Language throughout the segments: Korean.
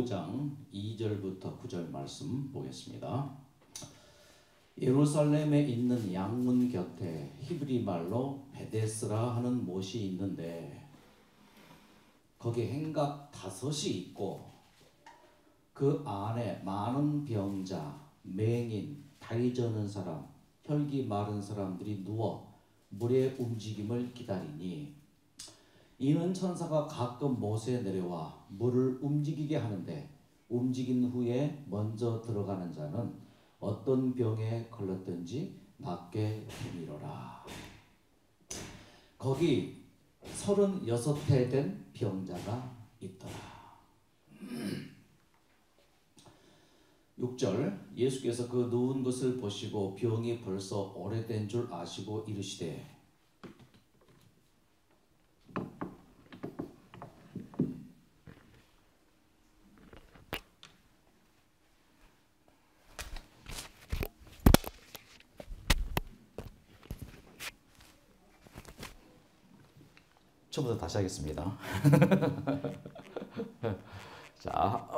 5장 2절부터 9절 말씀 보겠습니다. 예루살렘에 있는 양문 곁에 히브리 말로 베데스라 하는 못이 있는데 거기 행각 5이 있고 그 안에 많은 병자, 맹인, 다리 저는 사람, 혈기 마른 사람들이 누워 물의 움직임을 기다리니 이는 천사가 가끔 못에 내려와 물을 움직이게 하는데 움직인 후에 먼저 들어가는 자는 어떤 병에 걸렸든지 낫게 되미로라. 거기 36해 된 병자가 있더라. 6절 예수께서 그 누운 것을 보시고 병이 벌써 오래된 줄 아시고 이르시되 처음부터 다시 하겠습니다. 자,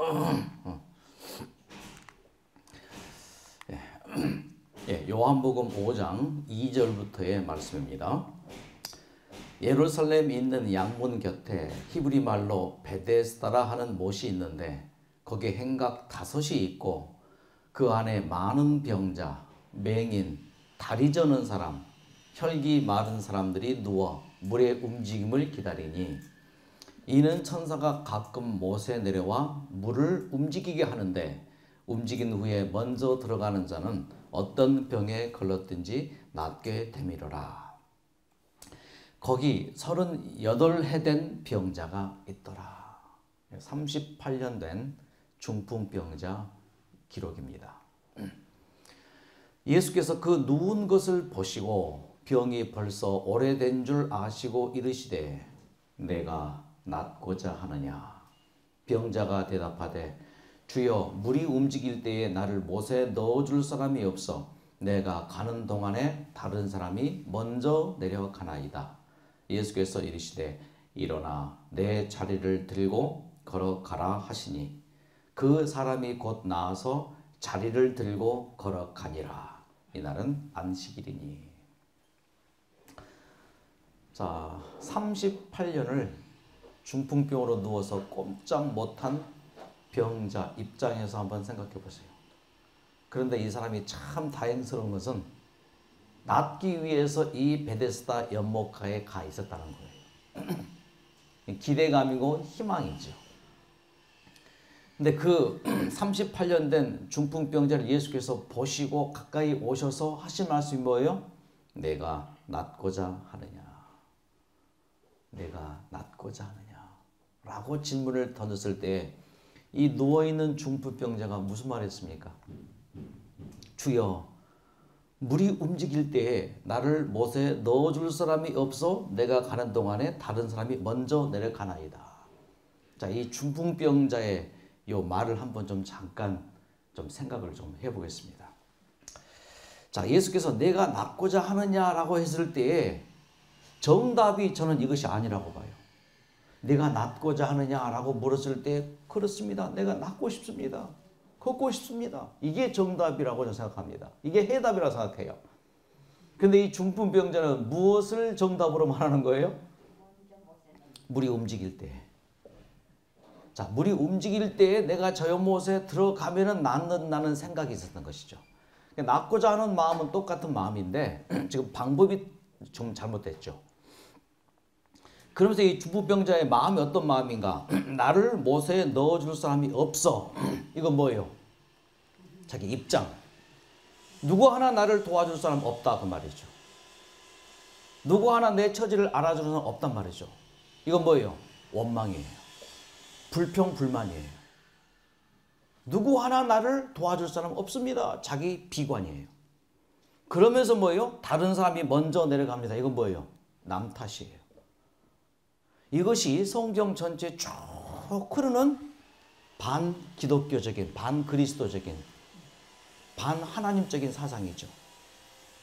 요한복음 5장 2절부터의 말씀입니다. 예루살렘에 있는 양문 곁에 히브리 말로 베데스다라 하는 못이 있는데 거기에 행각 5이 있고 그 안에 많은 병자, 맹인, 다리 저는 사람, 혈기 마른 사람들이 누워 물의 움직임을 기다리니 이는 천사가 가끔 못에 내려와 물을 움직이게 하는데 움직인 후에 먼저 들어가는 자는 어떤 병에 걸렸든지 낫게 되미로라. 거기 38해 된 병자가 있더라. 38년 된 중풍병자 기록입니다. 예수께서 그 누운 것을 보시고 병이 벌써 오래된 줄 아시고 이르시되 내가 낫고자 하느냐. 병자가 대답하되 주여 물이 움직일 때에 나를 못에 넣어줄 사람이 없어 내가 가는 동안에 다른 사람이 먼저 내려가나이다. 예수께서 이르시되 일어나 내 자리를 들고 걸어가라 하시니 그 사람이 곧 나아서 자리를 들고 걸어가니라. 이날은 안식일이니. 자, 38년을 중풍병으로 누워서 꼼짝 못한 병자 입장에서 한번 생각해 보세요. 그런데 이 사람이 참 다행스러운 것은 낫기 위해서 이 베데스다 연못가에 가 있었다는 거예요. 기대감이고 희망이죠. 근데 그 38년 된 중풍병자를 예수께서 보시고 가까이 오셔서 하신 말씀이 뭐예요? 내가 낫고자 하느냐. 내가 낫고자 하느냐 라고 질문을 던졌을 때 이 누워있는 중풍병자가 무슨 말 했습니까? 주여 물이 움직일 때에 나를 못에 넣어줄 사람이 없어 내가 가는 동안에 다른 사람이 먼저 내려가나이다. 자, 이 중풍병자의 이 말을 한번 좀 잠깐 좀 생각을 좀 해보겠습니다. 자, 예수께서 내가 낫고자 하느냐라고 했을 때에 정답이 저는 이것이 아니라고 봐요. 내가 낫고자 하느냐라고 물었을 때 그렇습니다. 내가 낫고 싶습니다. 걷고 싶습니다. 이게 정답이라고 저는 생각합니다. 이게 해답이라고 생각해요. 근데 이 중풍병자는 무엇을 정답으로 말하는 거예요? 물이 움직일 때. 자, 물이 움직일 때에 내가 저 연못에 들어가면은 낫는다는 생각이 있었던 것이죠. 낫고자 하는 마음은 똑같은 마음인데 지금 방법이 좀 잘못됐죠. 그러면서 이 중풍병자의 마음이 어떤 마음인가? 나를 못에 넣어줄 사람이 없어. 이건 뭐예요? 자기 입장. 누구 하나 나를 도와줄 사람 없다 그 말이죠. 누구 하나 내 처지를 알아주는 사람 없단 말이죠. 이건 뭐예요? 원망이에요. 불평, 불만이에요. 누구 하나 나를 도와줄 사람 없습니다. 자기 비관이에요. 그러면서 뭐예요? 다른 사람이 먼저 내려갑니다. 이건 뭐예요? 남 탓이에요. 이것이 성경 전체에 쭉 흐르는 반기독교적인, 반그리스도적인, 반하나님적인 사상이죠.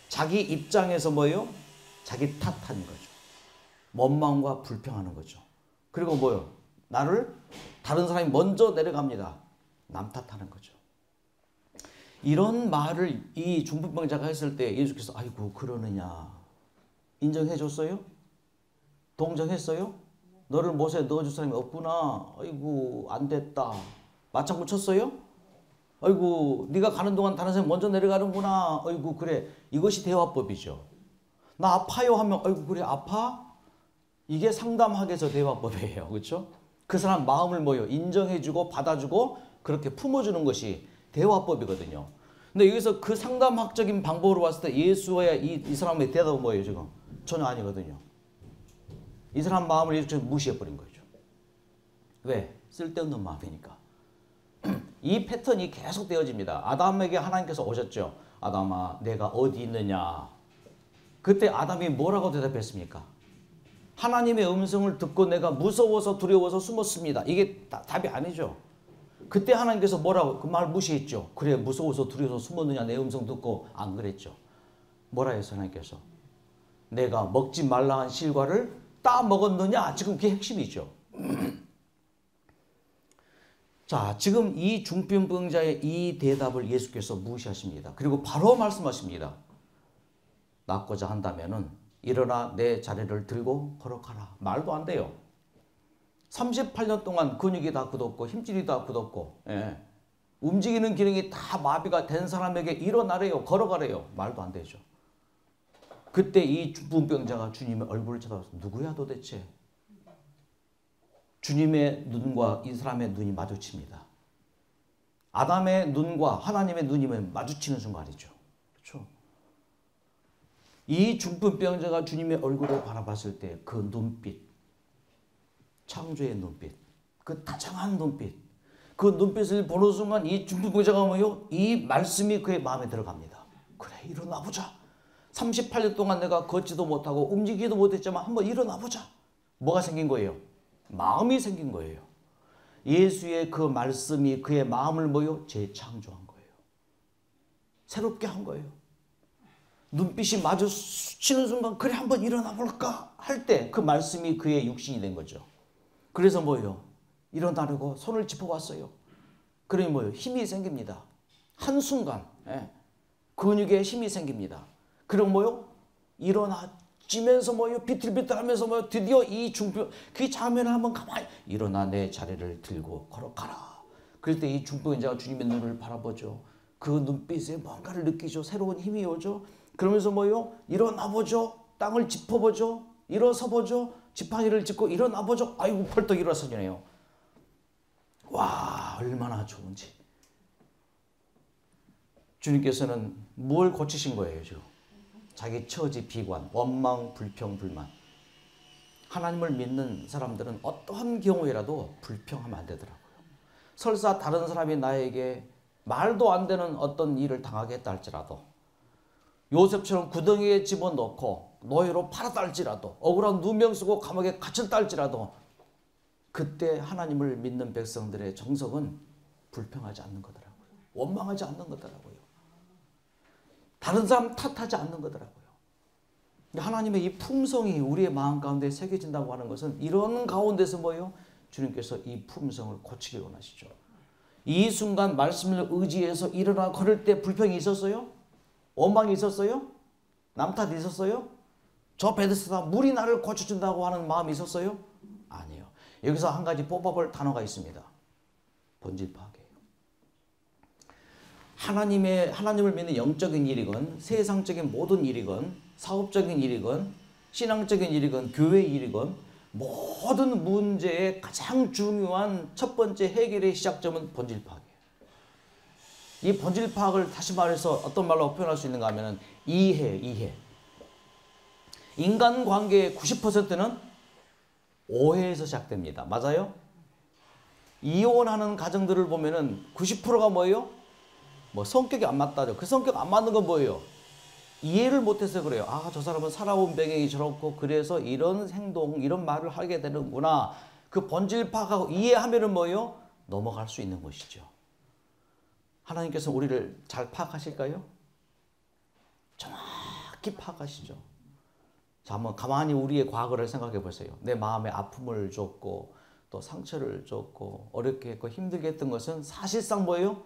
자기 입장에서 뭐예요? 자기 탓하는 거죠. 원망과 불평하는 거죠. 그리고 뭐예요? 나를 다른 사람이 먼저 내려갑니다. 남 탓하는 거죠. 이런 말을 이 중풍병자가 했을 때 예수께서 아이고 그러느냐 인정해 줬어요? 동정했어요? 너를 못에 넣어줄 사람이 없구나. 아이고 안 됐다. 맞장구 쳤어요? 아이고 네가 가는 동안 다른 사람이 먼저 내려가는구나. 아이고 그래. 이것이 대화법이죠. 나 아파요 하면 아이고 그래 아파? 이게 상담학에서 대화법이에요. 그렇죠? 그 사람 마음을 뭐요? 인정해주고 받아주고 그렇게 품어주는 것이 대화법이거든요. 근데 여기서 그 상담학적인 방법으로 봤을 때 예수의 이 사람의 대답은 뭐예요 지금? 전혀 아니거든요. 이 사람 마음을 예수께서 무시해버린 거죠. 왜? 쓸데없는 마음이니까. 이 패턴이 계속 되어집니다. 아담에게 하나님께서 오셨죠. 아담아 내가 어디 있느냐. 그때 아담이 뭐라고 대답했습니까? 하나님의 음성을 듣고 내가 무서워서 두려워서 숨었습니다. 이게 답이 아니죠. 그때 하나님께서 뭐라고 그 말 무시했죠. 그래 무서워서 두려워서 숨었느냐 내 음성 듣고 안 그랬죠. 뭐라 했어 하나님께서? 내가 먹지 말라 한 실과를 따 먹었느냐. 지금 그게 핵심이죠. 자 지금 이 중풍병자의 이 대답을 예수께서 무시하십니다. 그리고 바로 말씀하십니다. 낫고자 한다면은 일어나 내 자리를 들고 걸어가라. 말도 안 돼요. 38년 동안 근육이 다 굳었고 힘줄이 다 굳었고 움직이는 기능이 다 마비가 된 사람에게 일어나래요. 걸어가래요. 말도 안 되죠. 그때 이 중풍병자가 주님의 얼굴을 쳐다봤어. 누구야 도대체? 주님의 눈과 이 사람의 눈이 마주칩니다. 아담의 눈과 하나님의 눈이 마주치는 순간이죠. 그렇죠? 이 중풍병자가 주님의 얼굴을 바라봤을 때 그 눈빛, 창조의 눈빛, 그 다정한 눈빛, 그 눈빛을 보는 순간 이 중풍병자가 뭐요? 이 말씀이 그의 마음에 들어갑니다. 그래 일어나 보자. 38년 동안 내가 걷지도 못하고 움직이지도 못했지만 한번 일어나 보자. 뭐가 생긴 거예요? 마음이 생긴 거예요. 예수의 그 말씀이 그의 마음을 뭐요? 재창조한 거예요. 새롭게 한 거예요. 눈빛이 마주치는 순간 그래 한번 일어나 볼까 할 때 그 말씀이 그의 육신이 된 거죠. 그래서 뭐예요? 일어나려고 손을 짚어봤어요. 그러니 뭐예요? 힘이 생깁니다. 한순간 근육에 힘이 생깁니다. 그리고 뭐요? 일어나지면서 뭐요? 비틀비틀하면서 뭐요? 드디어 이 중풍 그 장면을 한번 가만히 일어나 내 자리를 들고 걸어가라. 그럴 때 이 중풍자가 주님의 눈을 바라보죠. 그 눈빛에 뭔가를 느끼죠. 새로운 힘이 오죠. 그러면서 뭐요? 일어나 보죠. 땅을 짚어보죠. 일어서 보죠. 지팡이를 짚고 일어나 보죠. 아이고 벌떡 일어서네요. 와 얼마나 좋은지. 주님께서는 뭘 고치신 거예요 지금? 자기 처지 비관, 원망, 불평, 불만. 하나님을 믿는 사람들은 어떠한 경우에라도 불평하면 안 되더라고요. 설사 다른 사람이 나에게 말도 안 되는 어떤 일을 당하게 했다 할지라도 요셉처럼 구덩이에 집어넣고 노예로 팔았다 할지라도 억울한 누명 쓰고 감옥에 갇혔다 할지라도 그때 하나님을 믿는 백성들의 정석은 불평하지 않는 거더라고요. 원망하지 않는 거더라고요. 다른 사람 탓하지 않는 거더라고요. 하나님의 이 품성이 우리의 마음 가운데 새겨진다고 하는 것은 이런 가운데서 뭐예요? 주님께서 이 품성을 고치길 원하시죠. 이 순간 말씀을 의지해서 일어나 걸을 때 불평이 있었어요? 원망이 있었어요? 남탓 있었어요? 저 베데스다 물이 나를 고쳐준다고 하는 마음이 있었어요? 아니에요. 여기서 한 가지 뽑아볼 단어가 있습니다. 본질 파악이에요. 하나님을 믿는 영적인 일이건 세상적인 모든 일이건 사업적인 일이건 신앙적인 일이건 교회 일이건 모든 문제의 가장 중요한 첫 번째 해결의 시작점은 본질 파악이에요. 이 본질 파악을 다시 말해서 어떤 말로 표현할 수 있는가 하면 이해. 인간관계의 90%는 오해에서 시작됩니다. 맞아요? 이혼하는 가정들을 보면은 90%가 뭐예요? 뭐 성격이 안 맞다죠. 그 성격 안 맞는 건 뭐예요? 이해를 못해서 그래요. 아, 저 사람은 살아온 배경이 저렇고 그래서 이런 행동, 이런 말을 하게 되는구나. 그 본질 파악하고 이해하면은 뭐예요? 넘어갈 수 있는 것이죠. 하나님께서 우리를 잘 파악하실까요? 정확히 파악하시죠. 자, 한번 가만히 우리의 과거를 생각해 보세요. 내 마음에 아픔을 줬고 또 상처를 줬고 어렵게 했고 힘들게 했던 것은 사실상 뭐예요?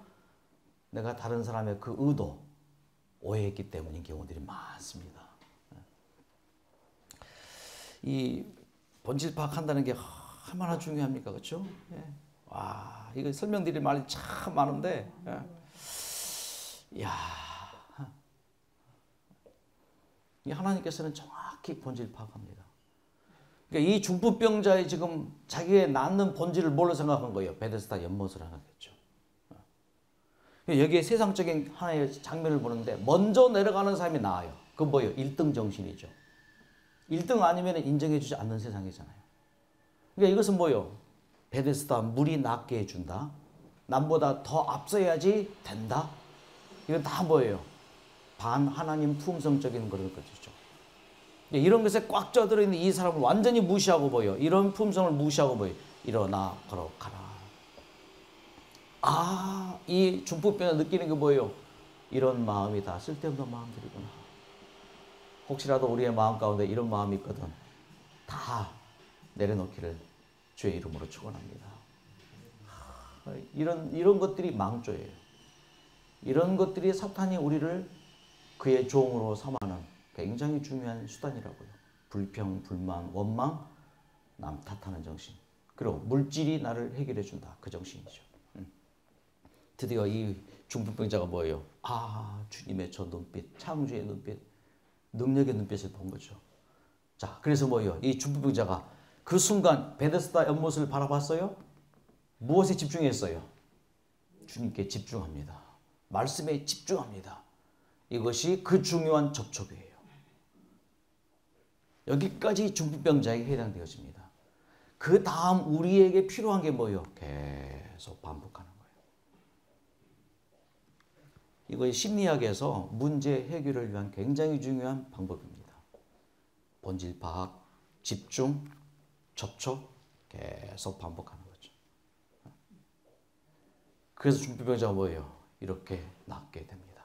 내가 다른 사람의 그 의도 오해했기 때문인 경우들이 많습니다. 이 본질 파악한다는 게 얼마나 중요합니까? 그렇죠? 예. 와, 이거 설명드릴 말이 참 많은데, 예. 야, 이 하나님께서는 정확히 본질 파악합니다. 그러니까 이 중풍병자의 지금 자기의 낳는 본질을 뭘로 생각한 거예요? 베데스다 연못을 생각했죠. 여기에 세상적인 하나의 장면을 보는데 먼저 내려가는 사람이 나아요. 그건 뭐예요? 1등 정신이죠. 1등 아니면 인정해주지 않는 세상이잖아요. 그러니까 이것은 뭐예요? 베데스다 물이 낫게 해준다. 남보다 더 앞서야지 된다. 이건 다 뭐예요? 반 하나님 품성적인 그런 것이죠. 이런 것에 꽉 쪄들어 있는 이 사람을 완전히 무시하고 보여. 이런 품성을 무시하고 보여. 일어나 걸어가라. 아, 이 중풍병자 느끼는 게 뭐예요? 이런 마음이 다 쓸데없는 마음들이구나. 혹시라도 우리의 마음 가운데 이런 마음이 있거든. 다 내려놓기를 주의 이름으로 축원합니다. 이런 것들이 망조예요. 이런 것들이 사탄이 우리를 그의 종으로 삼아는 굉장히 중요한 수단이라고요. 불평, 불만, 원망, 남 탓하는 정신. 그리고 물질이 나를 해결해 준다. 그 정신이죠. 드디어 이 중풍병자가 뭐예요? 아, 주님의 저 눈빛, 창조의 눈빛, 능력의 눈빛을 본 거죠. 자, 그래서 뭐예요? 이 중풍병자가 그 순간 베데스다 연못을 바라봤어요? 무엇에 집중했어요? 주님께 집중합니다. 말씀에 집중합니다. 이것이 그 중요한 접촉이에요. 여기까지 중풍병자에게 해당되어집니다. 그 다음 우리에게 필요한 게 뭐예요? 계속 반복하는 거예요. 이것이 심리학에서 문제 해결을 위한 굉장히 중요한 방법입니다. 본질 파악, 집중, 접촉, 계속 반복하는 거죠. 그래서 중풍병자가 뭐예요? 이렇게 낫게 됩니다.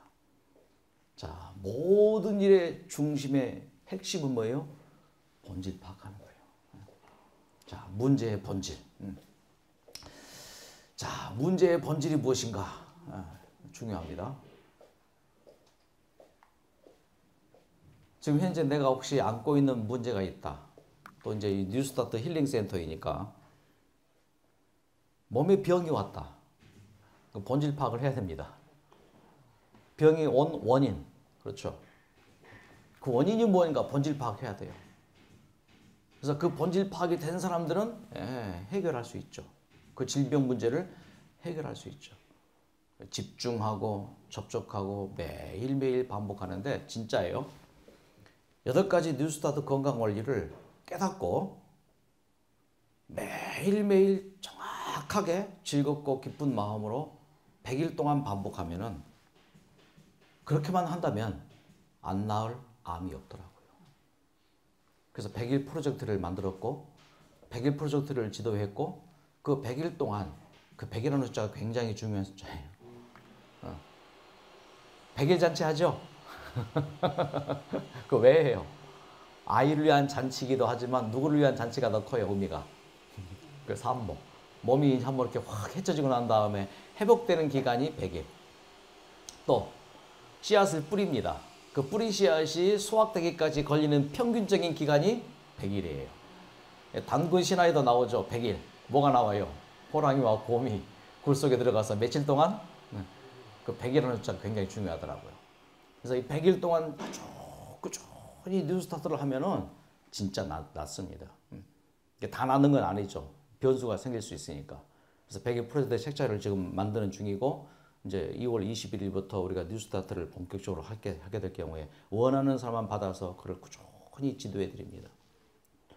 자, 모든 일의 중심의 핵심은 뭐예요? 본질 파악하는 거예요. 자, 문제의 본질. 자, 문제의 본질이 무엇인가? 중요합니다. 지금 현재 내가 혹시 안고 있는 문제가 있다. 또 이제 이 뉴스타트 힐링 센터이니까 몸에 병이 왔다. 본질 파악을 해야 됩니다. 병이 온 원인. 그렇죠. 그 원인이 무엇인가 본질 파악해야 돼요. 그래서 그 본질 파악이 된 사람들은 해결할 수 있죠. 그 질병 문제를 해결할 수 있죠. 집중하고 접촉하고 매일매일 반복하는데 진짜예요. 8가지 뉴스타트 건강 원리를 깨닫고 매일매일 정확하게 즐겁고 기쁜 마음으로 100일 동안 반복하면은 그렇게만 한다면 안 나을 암이 없더라고요. 그래서 100일 프로젝트를 만들었고 100일 프로젝트를 지도했고 그 100일 동안 그 100이라는 숫자가 굉장히 중요한 숫자예요. 100일 잔치 하죠? 그거 왜 해요? 아이를 위한 잔치이기도 하지만 누구를 위한 잔치가 더 커요, 의미가. 그 산모. 몸이 한번 이렇게 확 헤쳐지고 난 다음에 회복되는 기간이 100일. 또 씨앗을 뿌립니다. 그 뿌린 씨앗이 수확되기까지 걸리는 평균적인 기간이 100일이에요. 단군 신화에도 나오죠. 100일. 뭐가 나와요? 호랑이와 곰이 굴 속에 들어가서 며칠 동안 그 100일이라는 숫자가 굉장히 중요하더라고요. 그래서 이 100일 동안 꾸준히 뉴스타트를 하면은 진짜 낫습니다. 다 낫는 건 아니죠. 변수가 생길 수 있으니까. 그래서 100일 프로젝트 책자를 지금 만드는 중이고 이제 2월 21일부터 우리가 뉴스타트를 본격적으로 하게 될 경우에 원하는 사람만 받아서 그걸 꾸준히 지도해 드립니다.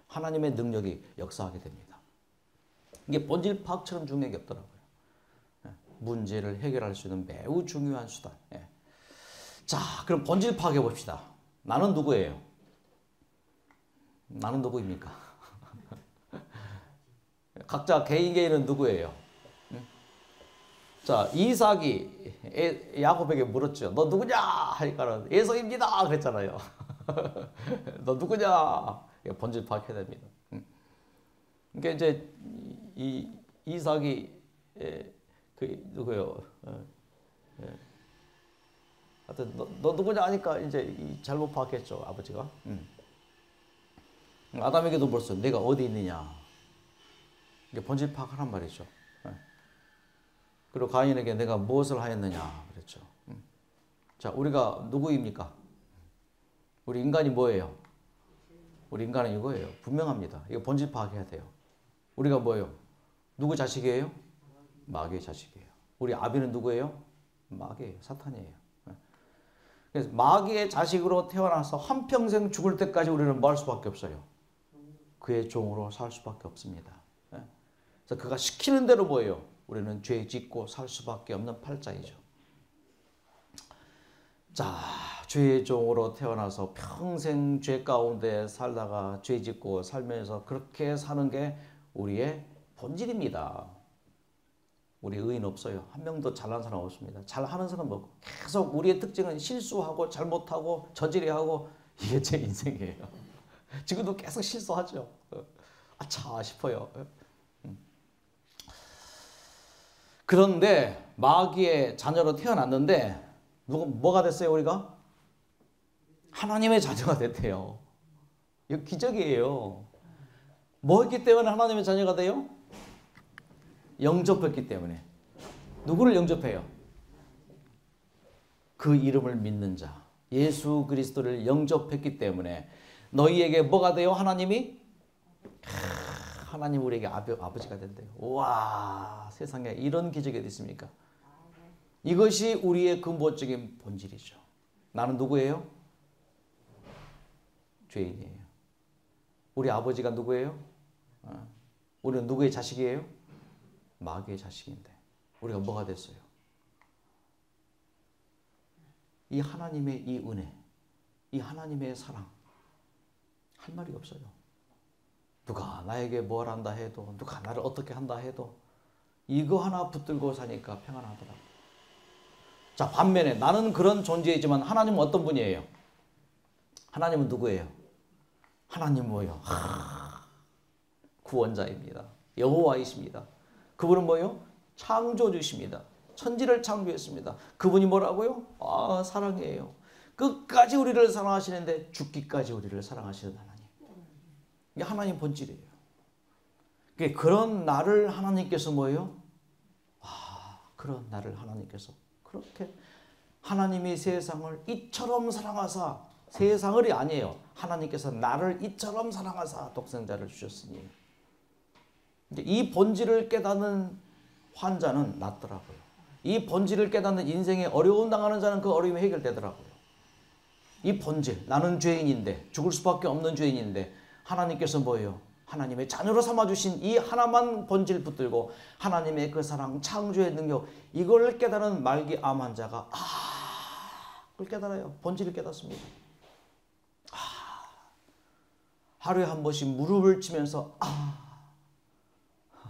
하나님의 능력이 역사하게 됩니다. 이게 본질 파악처럼 중요한 게 없더라고요. 문제를 해결할 수 있는 매우 중요한 수단. 자, 그럼 본질 파악해 봅시다. 나는 누구예요? 나는 누구입니까? 각자 개인은 누구예요? 자, 이삭이 야곱에게 물었죠. 너 누구냐? 하니까 에서입니다. 그랬잖아요. 너 누구냐? 본질 파악해야 됩니다. 그러니까 이제 이 이삭이 그 누구요? 하여튼 너 누구냐 하니까 이제 잘못 파악했죠 아버지가. 아담에게도 벌써 내가 어디 있느냐 이게 본질 파악하란 말이죠. 그리고 가인에게 내가 무엇을 하였느냐 그랬죠. 자, 우리가 누구입니까? 우리 인간이 뭐예요? 우리 인간은 이거예요. 분명합니다. 이거 본질 파악해야 돼요. 우리가 뭐예요? 누구 자식이에요? 마귀의 자식이에요. 우리 아비는 누구예요? 마귀예요. 사탄이에요. 그래서 마귀의 자식으로 태어나서 한평생 죽을 때까지 우리는 뭐 할 수밖에 없어요? 그의 종으로 살 수밖에 없습니다. 그래서 그가 시키는 대로 뭐예요? 우리는 죄 짓고 살 수밖에 없는 팔자이죠. 자, 죄의 종으로 태어나서 평생 죄 가운데 살다가 죄 짓고 살면서 그렇게 사는 게 우리의 본질입니다. 우리 의인 없어요. 한 명도 잘난 사람 없습니다. 잘하는 사람 없고 계속 우리의 특징은 실수하고 잘못하고 저지레하고 이게 제 인생이에요. 지금도 계속 실수하죠. 아차 싶어요. 그런데 마귀의 자녀로 태어났는데 뭐가 됐어요 우리가? 하나님의 자녀가 됐대요. 이거 기적이에요. 뭐 했기 때문에 하나님의 자녀가 돼요? 영접했기 때문에. 누구를 영접해요? 그 이름을 믿는 자. 예수 그리스도를 영접했기 때문에 너희에게 뭐가 돼요? 하나님이? 하나님 우리에게 아버지가 된대요. 와, 세상에 이런 기적이 어디 있습니까? 이것이 우리의 근본적인 본질이죠. 나는 누구예요? 죄인이에요. 우리 아버지가 누구예요? 우리는 누구의 자식이에요? 마귀의 자식인데 우리가 뭐가 됐어요? 이 하나님의 이 은혜, 이 하나님의 사랑 할 말이 없어요. 누가 나에게 뭘 한다 해도 누가 나를 어떻게 한다 해도 이거 하나 붙들고 사니까 평안하더라고요. 자, 반면에 나는 그런 존재이지만 하나님은 어떤 분이에요? 하나님은 누구예요? 하나님 뭐예요? 구원자입니다. 여호와이십니다. 그분은 뭐예요? 창조주십니다. 천지를 창조했습니다. 그분이 뭐라고요? 사랑이에요. 끝까지 우리를 사랑하시는데 죽기까지 우리를 사랑하시는 하나님. 이게 하나님 본질이에요. 그런 나를 하나님께서 뭐예요? 그런 나를 하나님께서 그렇게 하나님이 세상을 이처럼 사랑하사 세상을이 아니에요. 하나님께서 나를 이처럼 사랑하사 독생자를 주셨으니 이 본질을 깨닫는 환자는 낫더라고요. 이 본질을 깨닫는 인생에 어려움 당하는 자는 그 어려움이 해결되더라고요. 이 본질, 나는 죄인인데 죽을 수밖에 없는 죄인인데 하나님께서 뭐예요? 하나님의 자녀로 삼아주신 이 하나만 본질 붙들고 하나님의 그 사랑, 창조의 능력 이걸 깨달은 말기 암 환자가 그걸 깨달아요. 본질을 깨닫습니다. 하루에 한 번씩 무릎을 치면서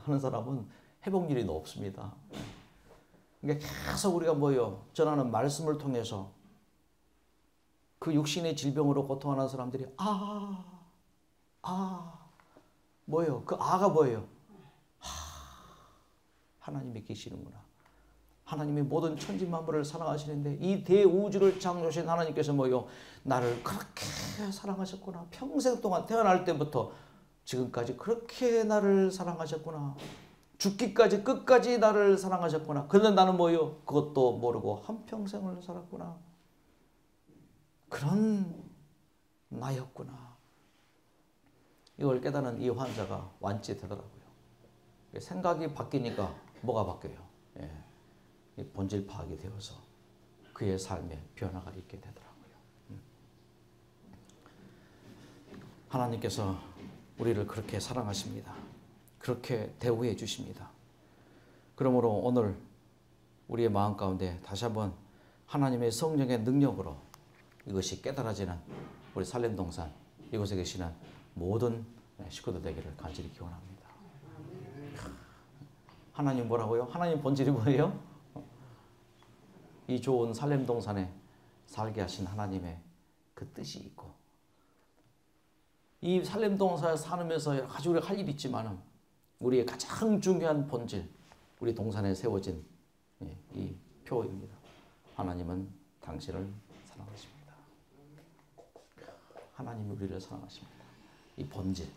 하는 사람은 회복률이 높습니다. 그러니까 계속 우리가 뭐예요? 전하는 말씀을 통해서 그 육신의 질병으로 고통하는 사람들이 뭐예요? 그 아가 뭐예요? 하나님이 계시는구나. 하나님이 모든 천지만물을 사랑하시는데 이 대우주를 창조하신 하나님께서 뭐예요? 나를 그렇게 사랑하셨구나. 평생 동안 태어날 때부터 지금까지 그렇게 나를 사랑하셨구나. 죽기까지 끝까지 나를 사랑하셨구나. 그런데 나는 뭐예요? 그것도 모르고 한평생을 살았구나. 그런 나였구나. 이걸 깨닫는 이 환자가 완치되더라고요. 생각이 바뀌니까 뭐가 바뀌어요? 본질 파악이 되어서 그의 삶에 변화가 있게 되더라고요. 하나님께서 우리를 그렇게 사랑하십니다. 그렇게 대우해 주십니다. 그러므로 오늘 우리의 마음 가운데 다시 한번 하나님의 성령의 능력으로 이것이 깨달아지는 우리 살렘동산 이곳에 계시는 모든 식구들 되기를 간절히 기원합니다. 하나님 뭐라고요? 하나님 본질이 뭐예요? 이 좋은 살렘동산에 살게 하신 하나님의 그 뜻이 있고 이 살렘동산에 살면서 여러 가지 우리가 할 일이 있지만은 우리의 가장 중요한 본질, 우리 동산에 세워진 이 표입니다. 하나님은 당신을 사랑하십니다. 하나님이 우리를 사랑하십니다. 이 본질.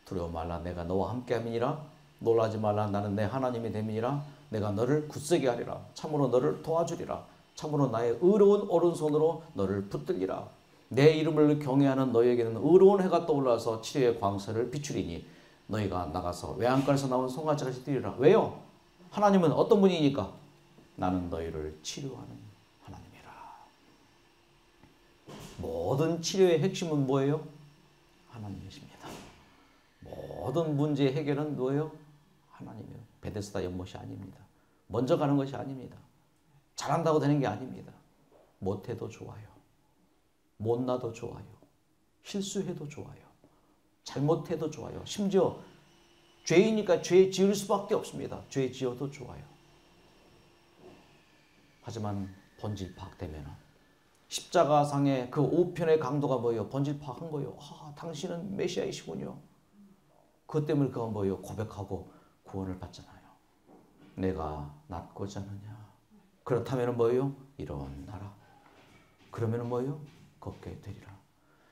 두려워 말라 내가 너와 함께 함이니라. 놀라지 말라 나는 내 하나님이 됨이니라. 내가 너를 굳세게 하리라. 참으로 너를 도와주리라. 참으로 나의 의로운 오른손으로 너를 붙들리라. 내 이름을 경외하는 너에게는 의로운 해가 떠올라서 치료의 광선을 비추리니 너희가 나가서 외양간에서 나온 송아지같이 뛰리라. 왜요? 하나님은 어떤 분이니까? 나는 너희를 치료하는 하나님이라. 모든 치료의 핵심은 뭐예요? 하나님이십니다. 모든 문제의 해결은 뭐예요? 하나님이에요. 베데스다 연못이 아닙니다. 먼저 가는 것이 아닙니다. 잘한다고 되는 게 아닙니다. 못해도 좋아요. 못나도 좋아요. 실수해도 좋아요. 잘못해도 좋아요. 심지어 죄이니까 죄 지을 수밖에 없습니다. 죄 지어도 좋아요. 하지만 본질 파악되면 십자가상의 그 우편의 강도가 뭐예요? 본질 파악한 거예요. 당신은 메시아이시군요. 그것 때문에 그가 뭐예요? 고백하고 구원을 받잖아요. 내가 낫고자 하느냐? 그렇다면 뭐예요? 일어나라. 그러면 뭐예요? 걷게 되리라.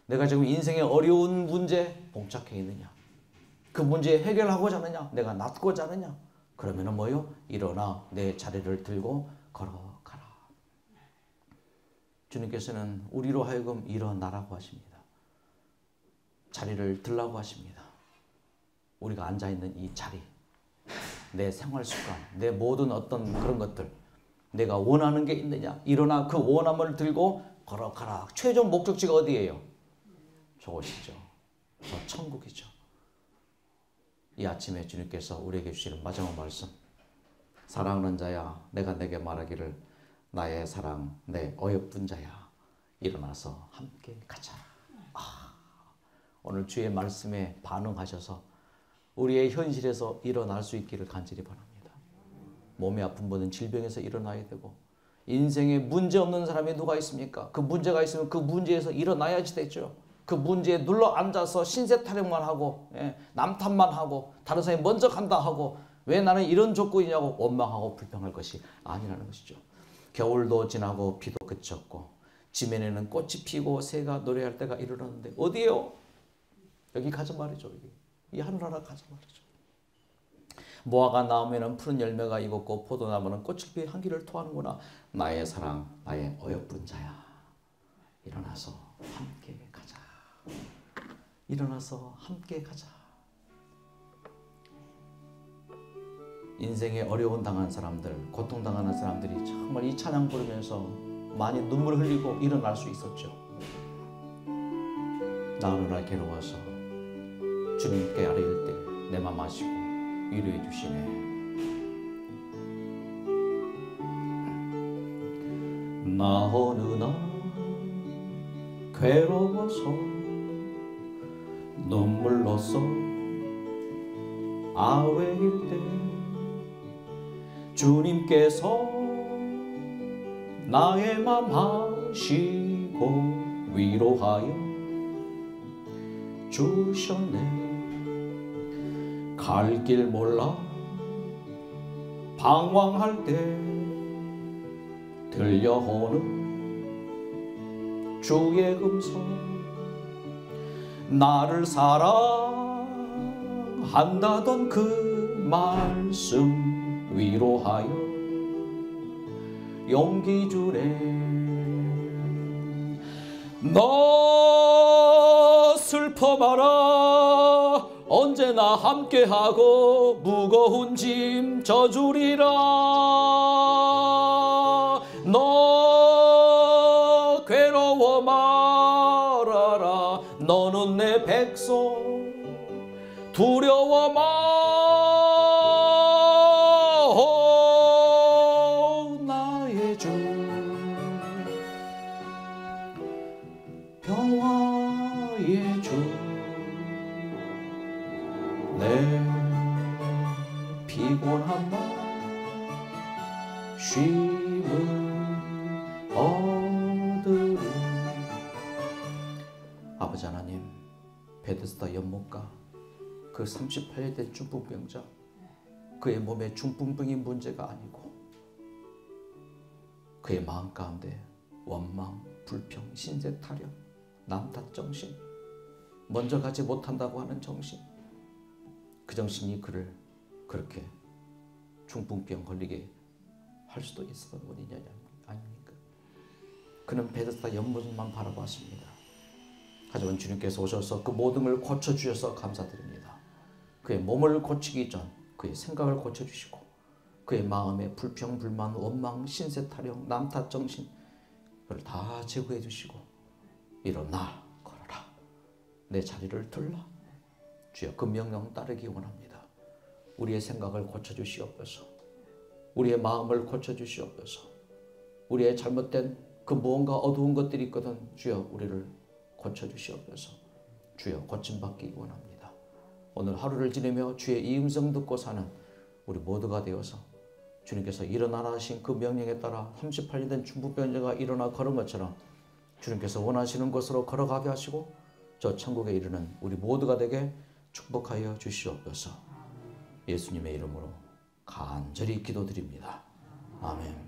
내가 지금 인생의 어려운 문제 봉착해 있느냐? 그 문제 해결하고자 하느냐? 내가 낫고자 하느냐? 그러면 뭐예요? 일어나 내 자리를 들고 걸어가라. 주님께서는 우리로 하여금 일어나라고 하십니다. 자리를 들라고 하십니다. 우리가 앉아있는 이 자리, 내 생활 습관, 내 모든 어떤 그런 것들, 내가 원하는 게 있느냐? 일어나 그 원함을 들고 걸어가라. 최종 목적지가 어디예요? 저곳이죠. 저 천국이죠. 이 아침에 주님께서 우리에게 주시는 마지막 말씀, 사랑하는 자야 내가 내게 말하기를 나의 사랑 내 어여쁜 자야 일어나서 함께 가자. 오늘 주의 말씀에 반응하셔서 우리의 현실에서 일어날 수 있기를 간절히 바랍니다. 몸이 아픈 분은 질병에서 일어나야 되고, 인생에 문제 없는 사람이 누가 있습니까? 그 문제가 있으면 그 문제에서 일어나야지 되죠. 그 문제에 눌러 앉아서 신세 타령만 하고 남 탓만 하고 다른 사람이 먼저 간다 하고 왜 나는 이런 조건이냐고 원망하고 불평할 것이 아니라는 것이죠. 겨울도 지나고 비도 그쳤고 지면에는 꽃이 피고 새가 노래할 때가 이르렀는데 어디에요? 여기 가자 말이죠. 여기. 이 하늘나라 가자 말이죠. 무화과 나무에는 푸른 열매가 익었고 포도나무는 꽃을 피해 향기를 토하는구나. 나의 사랑 나의 어여쁜 자야 일어나서 함께 가자. 일어나서 함께 가자. 인생에 어려움 당한 사람들, 고통 당하는 사람들이 정말 이 찬양 부르면서 많이 눈물을 흘리고 일어날 수 있었죠. 나 어느 날 괴로워서 주님께 아뢰일 때 내 맘 아시고 위로해 주시네. 나 어느 날 괴로워서 눈물로써 아뢰일 때 주님께서 나의 맘 아시고 위로하여 주셨네. 갈 길 몰라 방황할 때 들려오는 주의 음성, 나를 사랑한다던 그 말씀 위로하여 용기 주네. 너 슬퍼 마라. 언제나 함께하고 무거운 짐 져주리라. 너 괴로워 말아라. 너는 내 백성 두려워 마. 나의 주 평화의 주 내 피곤한 맘 쉼을 얻으리. 아버지 하나님, 베데스다 연못가 그 38년 된 중풍병자, 그의 몸에 중풍병이 문제가 아니고 그의 마음 가운데 원망, 불평, 신세 타령, 남 탓 정신, 먼저 가지 못한다고 하는 정신, 그 정신이 그를 그렇게 중풍병 걸리게 할 수도 있었던 원인이 아닙니까? 그는 베데스다 연못만 바라봤습니다. 하지만 주님께서 오셔서 그 모든 걸 고쳐주셔서 감사드립니다. 그의 몸을 고치기 전 그의 생각을 고쳐주시고 그의 마음의 불평, 불만, 원망, 신세 타령, 남 탓 정신 그걸 다 제거해 주시고 일어나 걸어라, 내 자리를 들라. 주여, 그 명령 따르기 원합니다. 우리의 생각을 고쳐주시옵소서. 우리의 마음을 고쳐주시옵소서. 우리의 잘못된 그 무언가 어두운 것들이 있거든 주여 우리를 고쳐주시옵소서. 주여, 고침받기 원합니다. 오늘 하루를 지내며 주의 이 음성 듣고 사는 우리 모두가 되어서 주님께서 일어나라 하신 그 명령에 따라 38년 된 중풍병자가 일어나 걸은 것처럼 주님께서 원하시는 곳으로 걸어가게 하시고 저 천국에 이르는 우리 모두가 되게 축복하여 주시옵소서. 예수님의 이름으로 간절히 기도드립니다. 아멘.